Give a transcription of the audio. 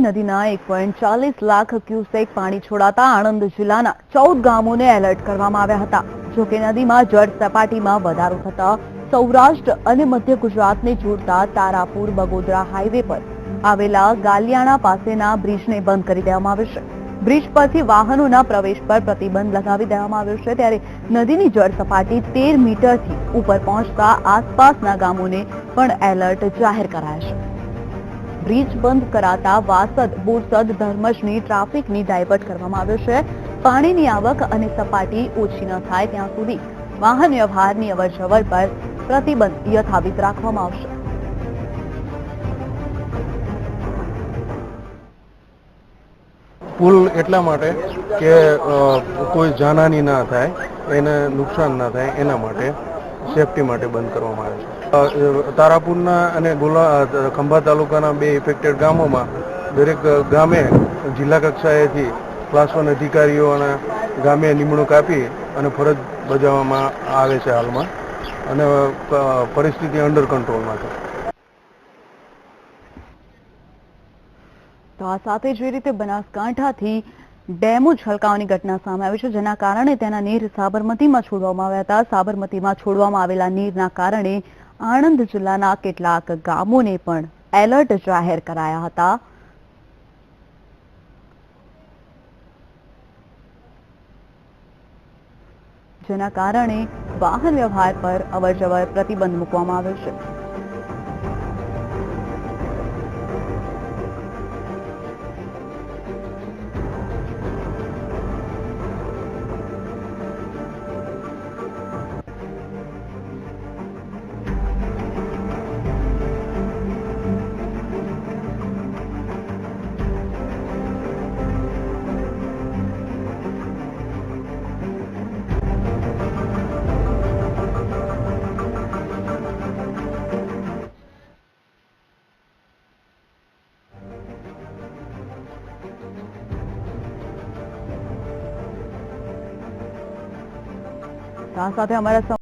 નદીના 1.40 લાખ ક્યુસેક પાણી છોડાતા આણંદ જિલ્લાના 14 ગામોને એલર્ટ કરવામાં આવ્યા હતા। જો કે નદીમાં જળ સપાટીમાં વધારો થતા સૌરાષ્ટ્ર અને મધ્ય ગુજરાતને જોડતા તારાપુર બગોદરા હાઈવે પર આવેલા ગાલિયાણા પાસેના બ્રિજને બંધ કરી દેવામાં આવ્યો છે। બ્રિજ પરથી વાહનોના પ્રવેશ પર પ્રતિબંધ લગાવી દેવામાં આવ્યો છે, ત્યારે નદીની જળ સપાટી 13 મીટરથી ઉપર પહોંચતા આસપાસના ગામોને પણ એલર્ટ જાહેર કરાયા છે। બ્રિજ બંધ કરાતા વાસદ, બોરસદ, ધર્મજની ટ્રાફિકની ડાયવર્ટ કરવામાં આવ્યો છે। પાણીની આવક અને સપાટી ઓછી ન થાય ત્યાં સુધી વાહન વ્યવહારની અવરજવર પર પ્રતિબંધ યથાવિત રાખવામાં આવશે। પુલ એટલા માટે કે કોઈ જાનહાની ના થાય, એને નુકસાન ના થાય, એના માટે સેફટી માટે બંધ કરવામાં આવે છે। તારાપુરના અને ખંભા તાલુકાના 2 ઇફેક્ટેડ ગામોમાં દરેક ગામે જિલ્લા કક્ષાએથી ક્લાસ 1 અધિકારીઓના ગામે નિમણૂક આપી અને ફરજ બજાવવામાં આવે છે હાલમાં, અને પરિસ્થિતિ અંડર કંટ્રોલમાં છે। તો આ સાથે જે રીતે બનાસકાંઠાથી ડેમો છલકાવાની ઘટના સામે આવી છે, જેના કારણે તેના નીર સાબરમતીમાં છોડવામાં આવ્યા હતા। સાબરમતીમાં છોડવામાં આવેલા નીરના કારણે આણંદ જિલ્લાના કેટલાક ગામોને પણ એલર્ટ જાહેર કરાયા હતા। જેના કારણે વાહન વ્યવહાર પર અવરજવર પ્રતિબંધ મૂકવામાં આવ્યો છે। આ સાથે અમારા